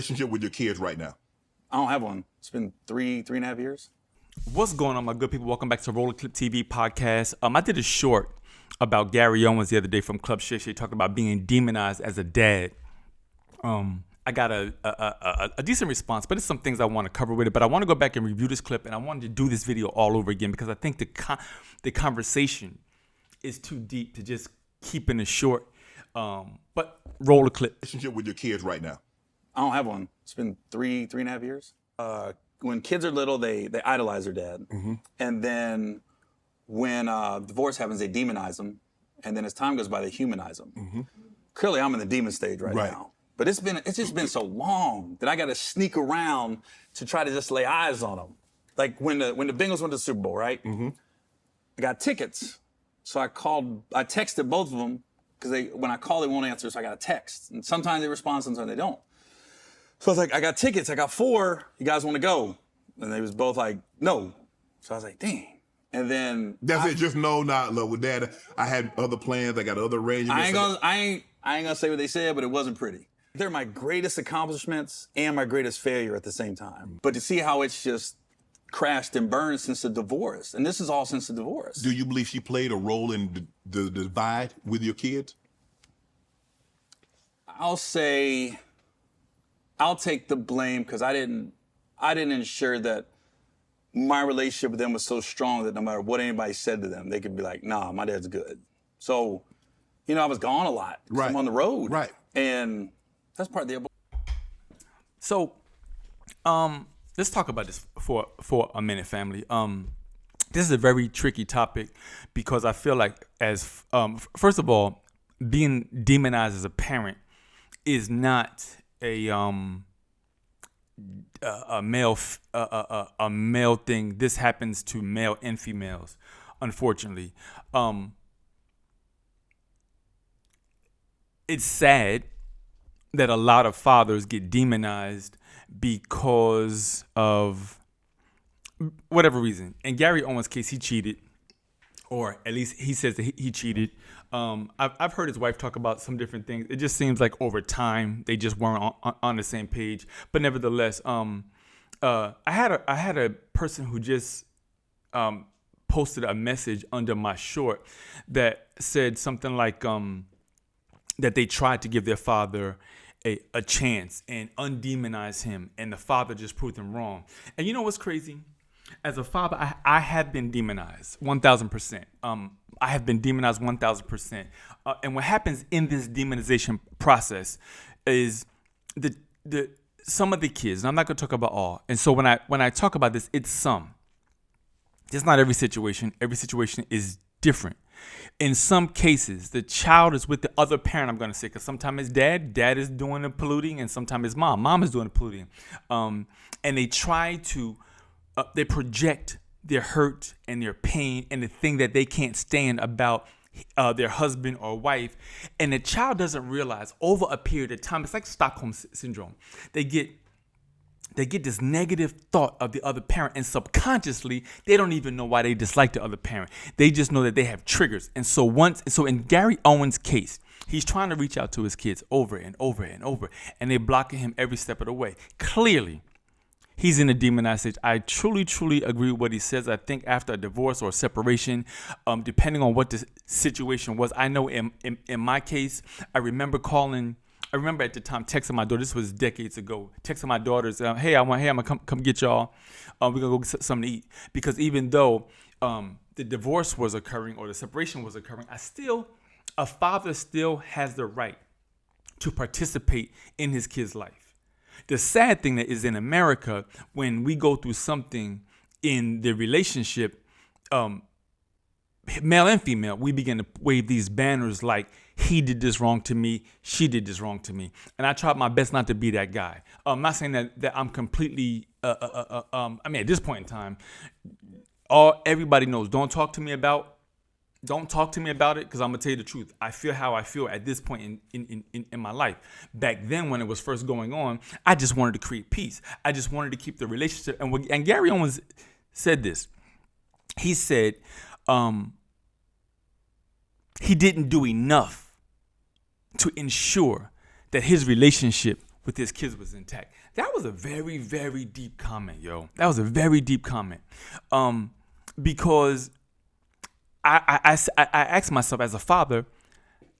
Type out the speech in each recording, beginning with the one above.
Relationship with your kids right now? I don't have one. It's been three and a half years. What's going on, my good people? Welcome back to Roller Clip TV podcast. I did a short about Gary Owens the other day from Club Shay talking about being demonized as a dad. I got a decent response, but it's some things I want to cover with it. But I want to go back and review this clip, and I wanted to do this video all over again because I think the conversation is too deep to just keep in a short. But roll the clip. Relationship with your kids right now? I don't have one. It's been three and a half years. When kids are little, they idolize their dad. Mm-hmm. And then when divorce happens, they demonize them. And then as time goes by, they humanize them. Mm-hmm. Clearly, I'm in the demon stage right now. But it's just been so long that I got to sneak around to try to just lay eyes on them. Like when the Bengals went to the Super Bowl, right? Mm-hmm. I got tickets. So I texted both of them because when I call, they won't answer. So I got a text. And sometimes they respond, sometimes they don't. So I was like, I got tickets. I got 4. You guys want to go? And they was both like, no. So I was like, dang. And then that's it. Just no, not love with dad. I had other plans. I got other arrangements. I ain't gonna say what they said, but it wasn't pretty. They're my greatest accomplishments and my greatest failure at the same time. But to see how it's just crashed and burned since the divorce, and this is all since the divorce. Do you believe she played a role in the divide with your kids? I'll say I'll take the blame because I didn't ensure that my relationship with them was so strong that no matter what anybody said to them, they could be like, nah, my dad's good. So, I was gone a lot. Right. I'm on the road. Right. And that's part of the... So, let's talk about this for a minute, family. This is a very tricky topic because I feel like first of all, being demonized as a parent is not a male thing. This happens to male and females, unfortunately. It's sad that a lot of fathers get demonized because of whatever reason. In Gary Owens' case, he cheated, or at least he says that he cheated. I've heard his wife talk about some different things. It just seems like over time they just weren't on the same page. But nevertheless, I had a person who just posted a message under my short that said something like that they tried to give their father a chance and undemonize him, and the father just proved him wrong. And you know what's crazy? As a father, I have been demonized 1,000%. I have been demonized 1,000%. And what happens in this demonization process is some of the kids, and I'm not going to talk about all. And so when I talk about this, it's some. It's not every situation. Every situation is different. In some cases, the child is with the other parent, I'm going to say, because sometimes it's dad is doing the polluting, and sometimes it's mom is doing the polluting. And they try to, they project their hurt and their pain and the thing that they can't stand about their husband or wife. And the child doesn't realize over a period of time, it's like Stockholm syndrome. They get this negative thought of the other parent, and subconsciously, they don't even know why they dislike the other parent. They just know that they have triggers. And so in Gary Owens' case, he's trying to reach out to his kids over and over and over, and they're blocking him every step of the way. Clearly, he's in a demonized stage. I truly agree with what he says. I think after a divorce or a separation, depending on what the situation was, I know in my case, I remember at the time texting my daughter. This was decades ago. Texting my daughters, "Hey, I'm gonna come get y'all. We're gonna go get something to eat." Because even though the divorce was occurring or the separation was occurring, a father still has the right to participate in his kid's life. The sad thing that is in America, when we go through something in the relationship, male and female, we begin to wave these banners like, he did this wrong to me, she did this wrong to me. And I tried my best not to be that guy. I'm not saying that I'm completely, at this point in time, everybody knows, don't talk to me about it, because I'm going to tell you the truth. I feel how I feel at this point in my life. Back then, when it was first going on, I just wanted to create peace. I just wanted to keep the relationship. And Gary Owens said this. He said he didn't do enough to ensure that his relationship with his kids was intact. That was a very, very deep comment, yo. That was a very deep comment. Because I asked myself as a father,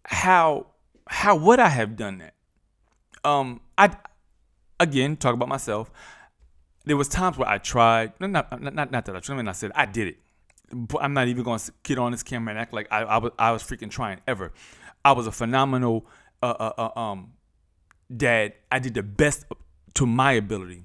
how would I have done that? I again talk about myself. There was times where I tried. Not that I tried. I said I did it. But I'm not even going to get on this camera and act like I was freaking trying ever. I was a phenomenal dad. I did the best to my ability.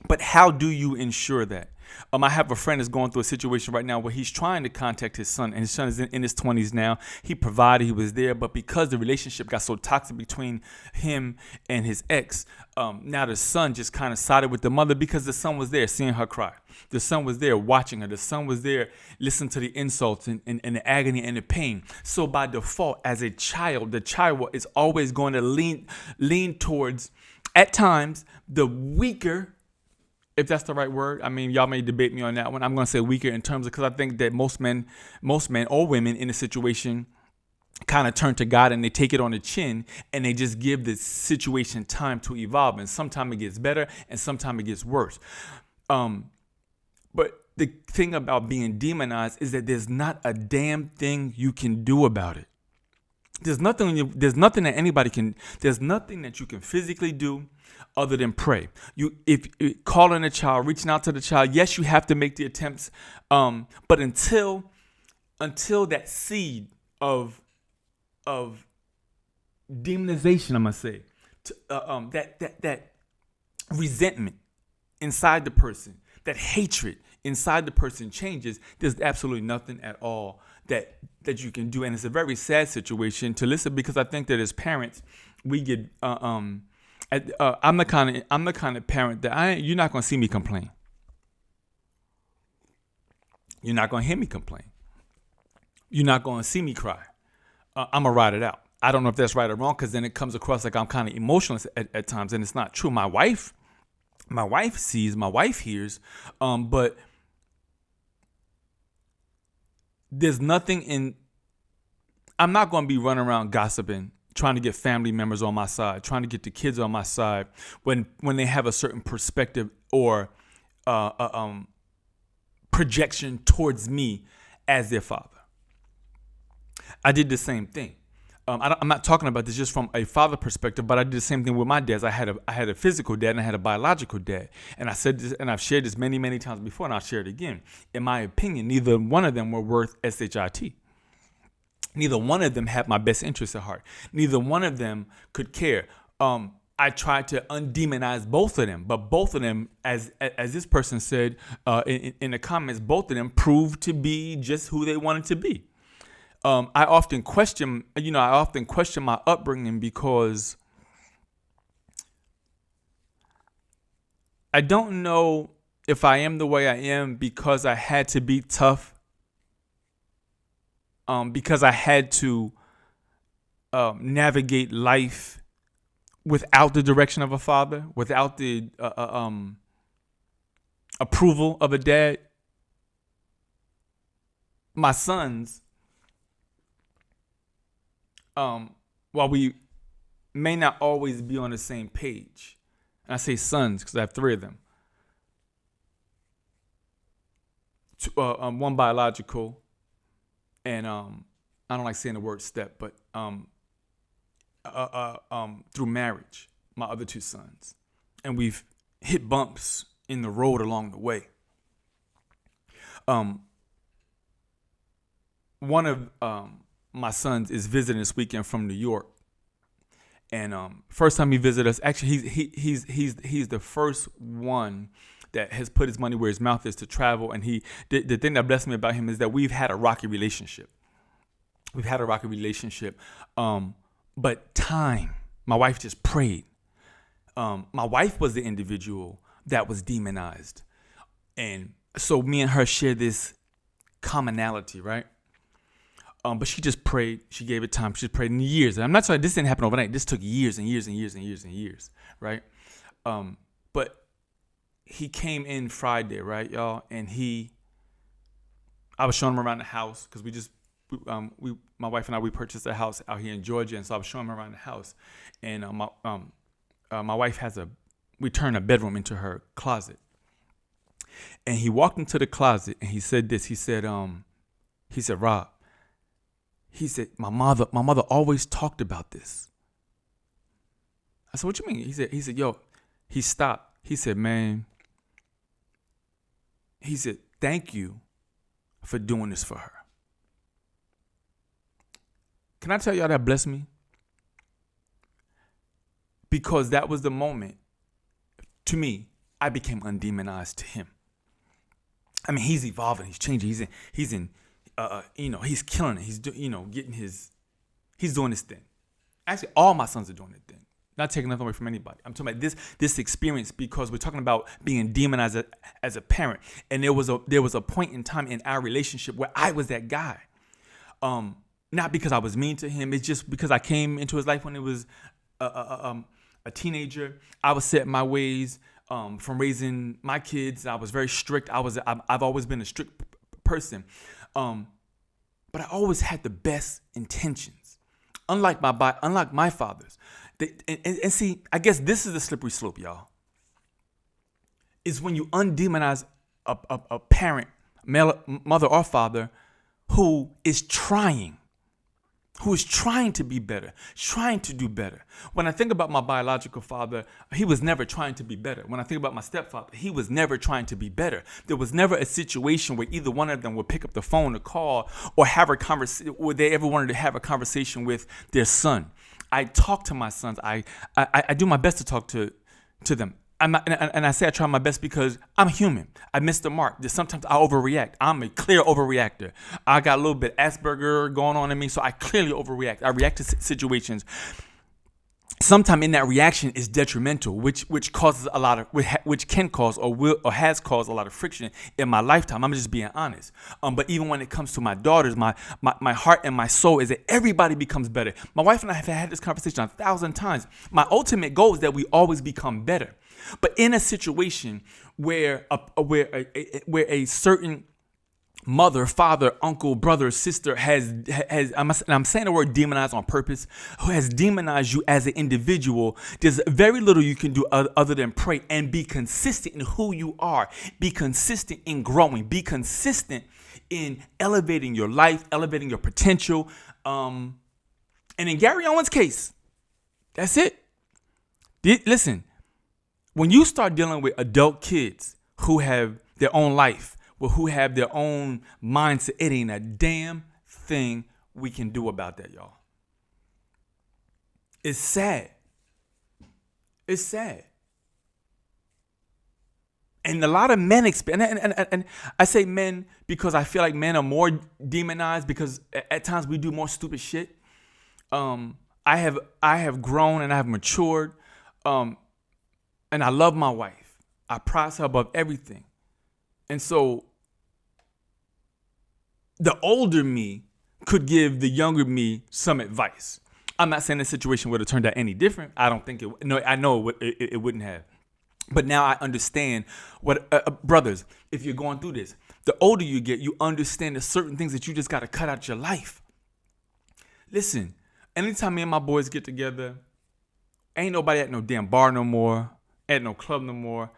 But how do you ensure that? I have a friend that's going through a situation right now where he's trying to contact his son, and his son is in his 20s now. He provided, he was there, but because the relationship got so toxic between him and his ex, now the son just kind of sided with the mother because the son was there seeing her cry. The son was there watching her. The son was there listening to the insults and the agony and the pain. So by default, as a child, the child is always going to lean towards, at times, the weaker, if that's the right word. I mean, y'all may debate me on that one. I'm going to say weaker in terms of, because I think that most men or women in a situation kind of turn to God and they take it on the chin and they just give the situation time to evolve. And sometimes it gets better and sometimes it gets worse. But the thing about being demonized is that there's not a damn thing you can do about it. There's nothing that you can physically do other than pray. If calling a child, reaching out to the child, yes, you have to make the attempts. But until that seed of demonization, I'm gonna say, that resentment inside the person, that hatred inside the person changes, there's absolutely nothing at all that you can do. And it's a very sad situation to listen, because I think that as parents, we get I'm the kind of parent that you're not gonna see me complain. You're not gonna hear me complain. You're not gonna see me cry. I'm gonna ride it out. I don't know if that's right or wrong, because then it comes across like I'm kind of emotional at times, and it's not true. My wife sees, my wife hears, but there's nothing in. I'm not going to be running around gossiping, trying to get family members on my side, trying to get the kids on my side when they have a certain perspective or projection towards me as their father. I did the same thing. I'm not talking about this just from a father perspective, but I did the same thing with my dads. I had a physical dad and I had a biological dad. And I said this, and I've shared this many, many times before, and I'll share it again. In my opinion, neither one of them were worth SHIT. Neither one of them had my best interests at heart. Neither one of them could care. I tried to undemonize both of them, but both of them, as this person said in the comments, both of them proved to be just who they wanted to be. I often question my upbringing, because I don't know if I am the way I am because I had to be tough, because I had to navigate life without the direction of a father, without the approval of a dad. My sons, while we may not always be on the same page, and I say sons because I have three of them, one biological, and I don't like saying the word step, but through marriage, my other two sons, and we've hit bumps in the road along the way. One of my sons is visiting this weekend from New York, and first time he visited us, actually he's the first one that has put his money where his mouth is to travel. And the thing that blessed me about him is that we've had a rocky relationship. But time, my wife just prayed. My wife was the individual that was demonized, and so me and her share this commonality, right? But she just prayed. She gave it time. She prayed in years. And I'm not saying this didn't happen overnight. This took years and years and years and years and years, right? But he came in Friday, right, y'all? And I was showing him around the house because my wife and I, we purchased a house out here in Georgia, and so I was showing him around the house. And my wife we turned a bedroom into her closet. And he walked into the closet and he said this. He said, Rob, he said, my mother always talked about this. I said, what you mean? He said, yo, he stopped. He said, man, he said, thank you for doing this for her. Can I tell y'all that blessed me? Because that was the moment, to me, I became undemonized to him. I mean, he's evolving, he's changing, he's killing it. He's he's doing his thing. Actually, all my sons are doing their thing. Not taking nothing away from anybody. I'm talking about this experience because we're talking about being demonized as a parent. And there was a point in time in our relationship where I was that guy. Not because I was mean to him. It's just because I came into his life when he was a teenager. I was set in my ways from raising my kids. I was very strict. I've always been a strict person. But I always had the best intentions. Unlike my fathers. And see, I guess this is the slippery slope, y'all. Is when you undemonize a parent, mother or father, who is trying to be better, trying to do better. When I think about my biological father, he was never trying to be better. When I think about my stepfather, he was never trying to be better. There was never a situation where either one of them would pick up the phone to call or have a conversation, where they ever wanted to have a conversation with their son. I talk to my sons. I do my best to talk to them. And I say I try my best because I'm human. I miss the mark. Sometimes I overreact. I'm a clear overreactor. I got a little bit Asperger going on in me, so I clearly overreact. I react to situations. Sometimes in that reaction is detrimental, which causes which can cause or has caused a lot of friction in my lifetime. I'm just being honest. But even when it comes to my daughters, my heart and my soul is that everybody becomes better. My wife and I have had this conversation 1,000 times. My ultimate goal is that we always become better. But in a situation where a certain mother, father, uncle, brother, sister has I'm saying the word demonize on purpose, who has demonized you as an individual, there's very little you can do other than pray and be consistent in who you are, be consistent in growing, be consistent in elevating your life, elevating your potential. And in Gary Owens' case, that's it. Listen, when you start dealing with adult kids who have their own life, who have their own mindset, it ain't a damn thing we can do about that, y'all. It's sad. It's sad. And a lot of men and I say men because I feel like men are more demonized because at times we do more stupid shit. I have grown and I have matured. And I love my wife. I prize her above everything. And so the older me could give the younger me some advice. I'm not saying the situation would have turned out any different. I don't think it. No, I know it wouldn't have. But now I understand what brothers. If you're going through this, the older you get, you understand there's certain things that you just got to cut out your life. Listen, anytime me and my boys get together, ain't nobody at no damn bar no more, at no club no more.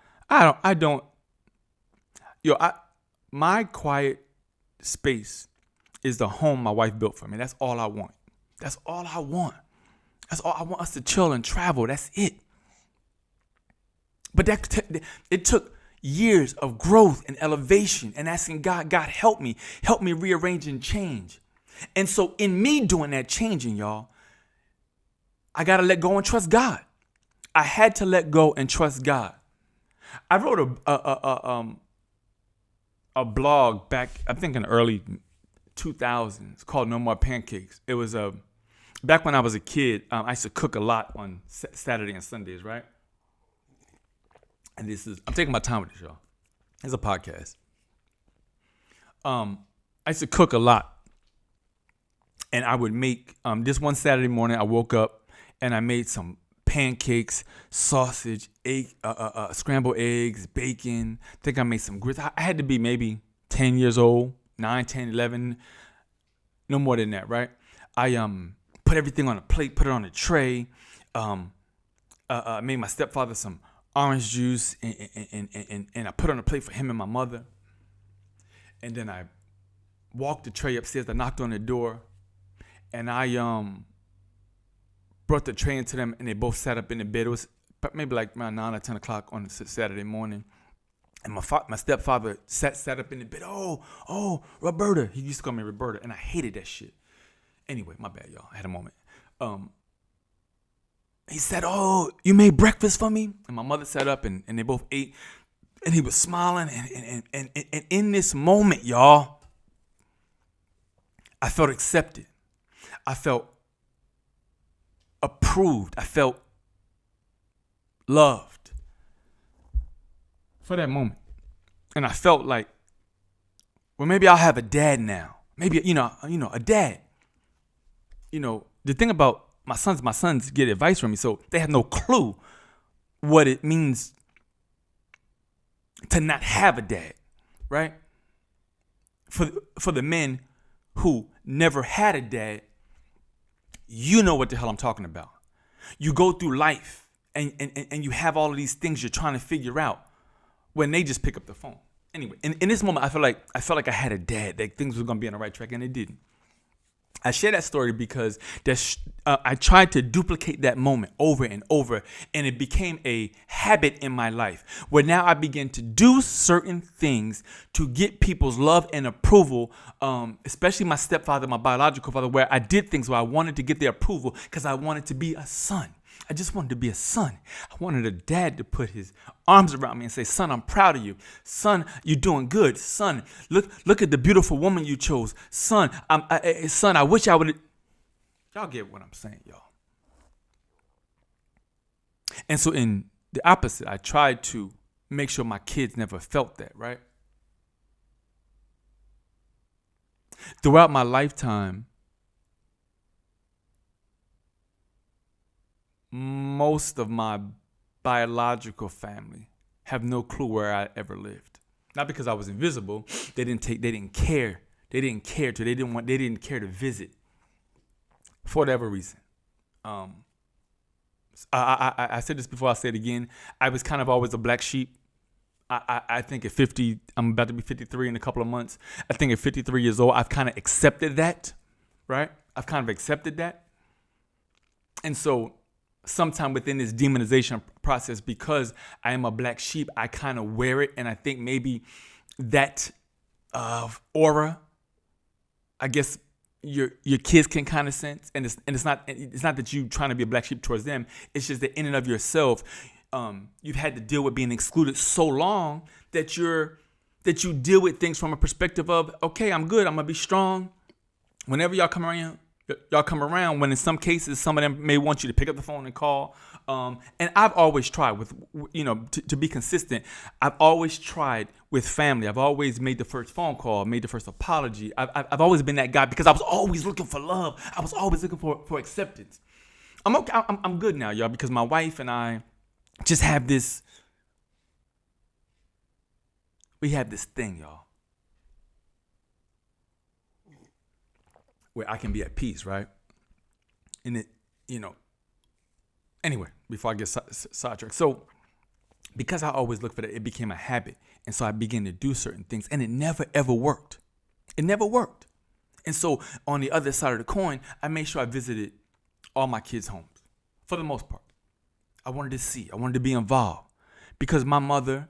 My quiet space is the home my wife built for me. That's all I want. That's all I want. That's all I want, us to chill and travel. That's it. But it took years of growth and elevation and asking God, help me rearrange and change. And so in me doing that changing, y'all, I got to let go and trust God. I had to let go and trust God. I wrote a blog back, I think in the early 2000s called No More Pancakes. It was back when I was a kid. I used to cook a lot on Saturday and Sundays, right? And I'm taking my time with this, y'all. It's a podcast. I used to cook a lot. And I would make, this one Saturday morning, I woke up and I made some pancakes, sausage, egg, scrambled eggs, bacon. I think I made some grits. I had to be maybe 10 years old, 9, 10, 11, no more than that, right? I put everything on a plate, put it on a tray. made my stepfather some orange juice, and I put on a plate for him and my mother. And then I walked the tray upstairs. I knocked on the door, and I brought the tray into them, and they both sat up in the bed. It was maybe like around 9 or 10 o'clock on a Saturday morning. And my stepfather sat up in the bed. Oh, Roberta. He used to call me Roberta, and I hated that shit. Anyway, my bad, y'all. I had a moment. He said, "Oh, you made breakfast for me?" And my mother sat up, and they both ate. And he was smiling. And in this moment, y'all, I felt accepted. I felt approved. I felt loved for that moment. And I felt like, well, maybe I'll have a dad now. Maybe, a dad. The thing about my sons get advice from me, so they have no clue what it means to not have a dad, right? For the men who never had a dad, you know what the hell I'm talking about. You go through life and you have all of these things you're trying to figure out when they just pick up the phone. Anyway, in this moment, I felt like I had a dad, that things were gonna be on the right track, and it didn't. I share that story because I tried to duplicate that moment over and over, and it became a habit in my life where now I began to do certain things to get people's love and approval, especially my stepfather, my biological father, where I did things where I wanted to get their approval because I wanted to be a son. I just wanted to be a son. I wanted a dad to put his arms around me and say, "Son, I'm proud of you. Son, you're doing good. Son, look at the beautiful woman you chose. Son, I wish I would." Y'all get what I'm saying, y'all. And so in the opposite, I tried to make sure my kids never felt that, right? Throughout my lifetime, most of my biological family have no clue where I ever lived. Not because I was invisible. They didn't care to visit for whatever reason. I said this before, I'll say it again. I was kind of always a black sheep. I think at 50, I'm about to be 53 in a couple of months. I think at 53 years old, I've kind of accepted that, right? I've kind of accepted that. And so sometime within this demonization process, because I am a black sheep, I kind of wear it. And I think maybe that aura, I guess your kids can kind of sense. And it's not that you trying to be a black sheep towards them. It's just that in and of yourself, you've had to deal with being excluded so long that you deal with things from a perspective of, okay, I'm good, I'm gonna be strong. Whenever y'all come around, when in some cases some of them may want you to pick up the phone and call. And I've always tried to be consistent. I've always tried with family. I've always made the first phone call, made the first apology. I've always been that guy because I was always looking for love. I was always looking for acceptance. I'm okay. I'm good now, y'all, because my wife and I just have this. We have this thing, y'all, where I can be at peace, right? And it, anyway, before I get sidetracked. So because I always look for that, it became a habit. And so I began to do certain things, and it never, ever worked. It never worked. And so on the other side of the coin, I made sure I visited all my kids' homes for the most part. I wanted to be involved because my mother,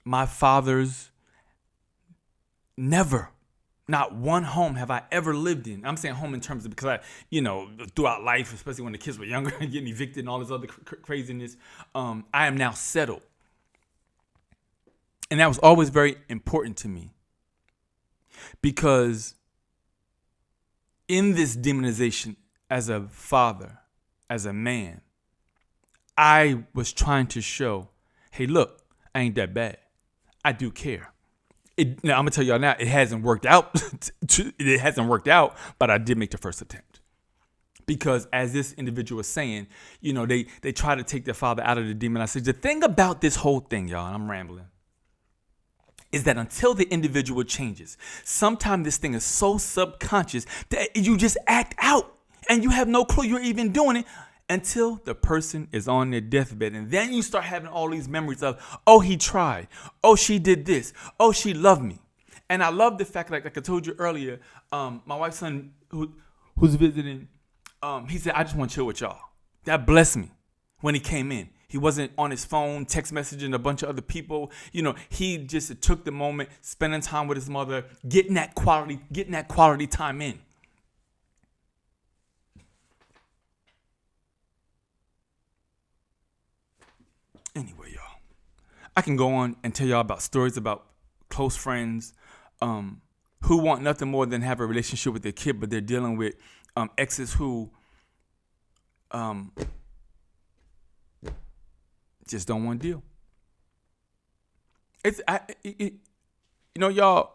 my father's never, not one home have I ever lived in. I'm saying home in terms of because throughout life, especially when the kids were younger and getting evicted and all this other craziness, I am now settled. And that was always very important to me because in this demonization as a father, as a man, I was trying to show, hey, look, I ain't that bad. I do care. Now, I'm going to tell y'all now, it hasn't worked out. But I did make the first attempt. Because as this individual was saying, they try to take their father out of the demonization. The thing about this whole thing, y'all, and I'm rambling, is that until the individual changes, sometimes this thing is so subconscious that you just act out and you have no clue you're even doing it. until the person is on their deathbed. And then you start having all these memories of, oh, he tried. Oh, she did this. Oh, she loved me. And I love the fact, like I told you earlier, my wife's son who's visiting, he said, I just want to chill with y'all. That blessed me when he came in. He wasn't on his phone, text messaging a bunch of other people. You know, he just took the moment, spending time with his mother, getting that quality time in. Anyway, y'all, I can go on and tell y'all about stories about close friends who want nothing more than have a relationship with their kid, but they're dealing with exes who just don't want to deal. Y'all,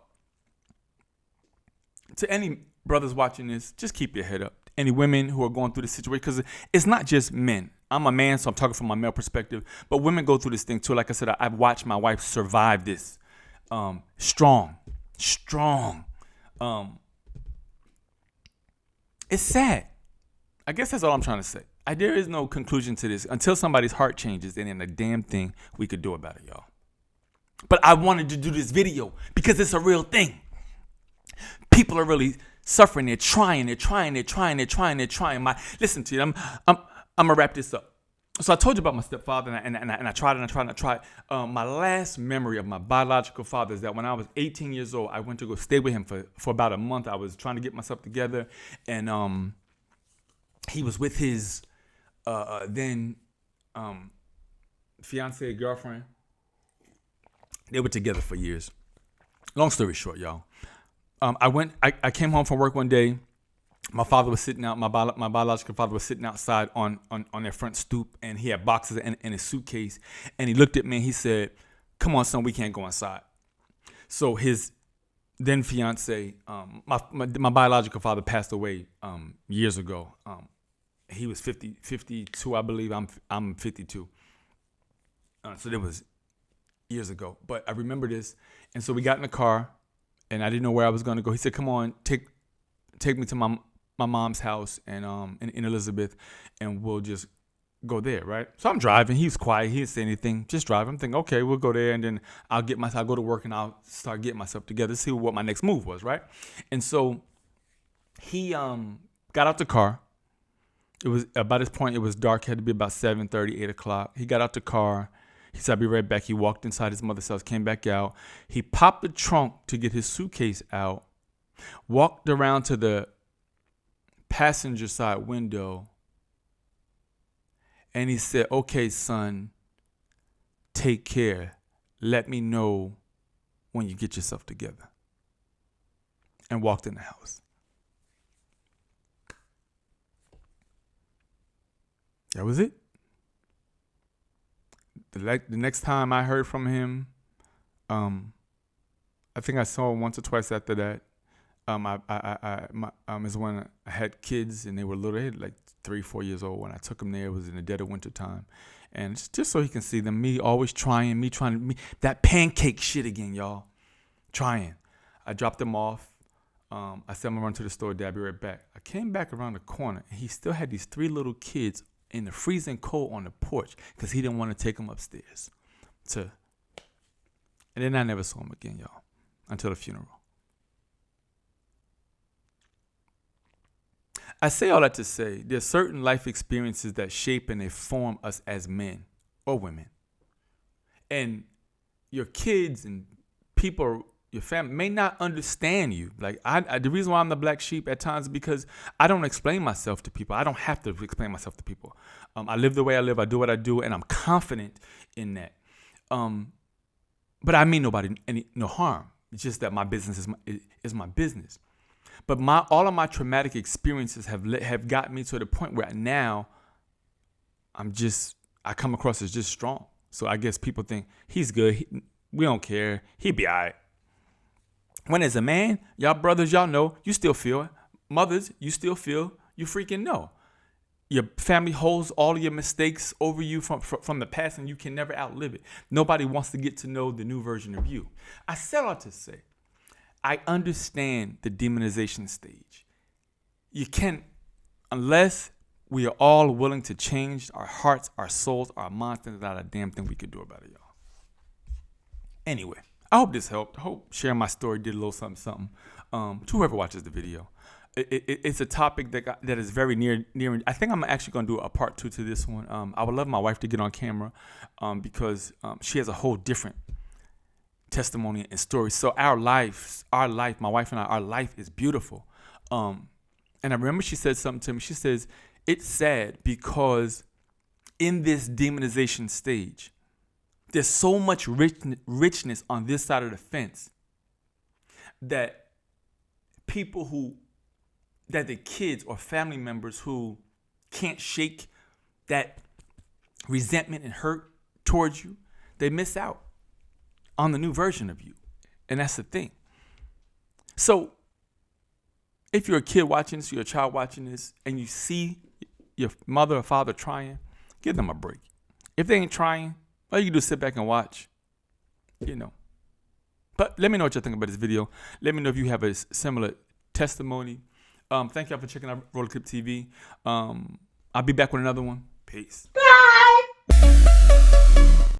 to any brothers watching this, just keep your head up. Any women who are going through this situation, because it's not just men. I'm a man, so I'm talking from my male perspective, but women go through this thing too. Like I said, I've watched my wife survive this. Strong. It's sad. I guess that's all I'm trying to say. There is no conclusion to this until somebody's heart changes. There ain't a damn thing we could do about it, y'all. But I wanted to do this video because it's a real thing. People are really suffering. They're trying. Listen to you. I'm gonna wrap this up. So I told you about my stepfather, and I tried. My last memory of my biological father is that when I was 18 years old, I went to go stay with him for about a month. I was trying to get myself together, and he was with his then fiance, girlfriend. They were together for years. Long story short, y'all. I came home from work one day. My father was sitting out. My biological father was sitting outside on their front stoop, and he had boxes in his suitcase. And he looked at me and he said, "Come on, son, we can't go inside." So his then fiance, my biological father passed away years ago. He was 52, I believe. I'm 52. So that was years ago. But I remember this. And so we got in the car, and I didn't know where I was going to go. He said, "Come on, take me to my mom's house and in Elizabeth, and we'll just go there," right? So I'm driving. He's quiet. He didn't say anything. Just driving. I'm thinking, okay, we'll go there, and then I'll go to work, and I'll start getting myself together, see what my next move was, right? And so he got out the car. It was about this point. It was dark. It had to be about 7:30, 8 o'clock. He got out the car. He said, "I'll be right back." He walked inside his mother's house, came back out. He popped the trunk to get his suitcase out, walked around to the passenger side window, and he said, "Okay, son, take care. Let me know when you get yourself together." And walked in the house. That was it. The next time I heard from him, I think I saw him once or twice after that. Is when I had kids and they were little. They had like 3, 4 years old when I took them there. It was in the dead of winter time, and just so he can see them. Me always trying. That pancake shit again, y'all. Trying. I dropped them off. I said, "I'm gonna run to the store, Dad, be right back." I came back around the corner, and he still had these 3 little kids in the freezing cold on the porch because he didn't want to take them upstairs. And then I never saw him again, y'all, until the funeral. I say all that to say there's certain life experiences that shape and they form us as men or women. And your kids and people, your family may not understand you. Like the reason why I'm the black sheep at times is because I don't explain myself to people. I don't have to explain myself to people. I live the way I live. I do what I do, and I'm confident in that. But I mean nobody no harm. It's just that my business is my business. But all of my traumatic experiences have got me to the point where now I come across as just strong. So I guess people think he's good. We don't care. He be all right. When as a man, y'all brothers, y'all know, you still feel it. Mothers, you still feel, you freaking know. Your family holds all of your mistakes over you from the past, and you can never outlive it. Nobody wants to get to know the new version of you. I said all to say, I understand the demonization stage. You can't, unless we are all willing to change our hearts, our souls, our minds. There's not a damn thing we could do about it, y'all. Anyway, I hope this helped. I hope sharing my story did a little something. To whoever watches the video. It's a topic that is very near. I think I'm actually going to do a part 2 to this one. I would love my wife to get on camera because she has a whole different testimony and story. So our life, my wife and I, our life is beautiful. And I remember she said something to me. She says, it's sad because in this demonization stage, there's so much richness on this side of the fence that the kids or family members who can't shake that resentment and hurt towards you, they miss out on the new version of you. And that's the thing. So if you're a kid watching this, you're a child watching this, and you see your mother or father trying, give them a break. If they ain't trying, all you can do is sit back and watch, But let me know what you think about this video. Let me know if you have a similar testimony. Thank y'all for checking out Roller Clip TV. I'll be back with another one. Peace. Bye.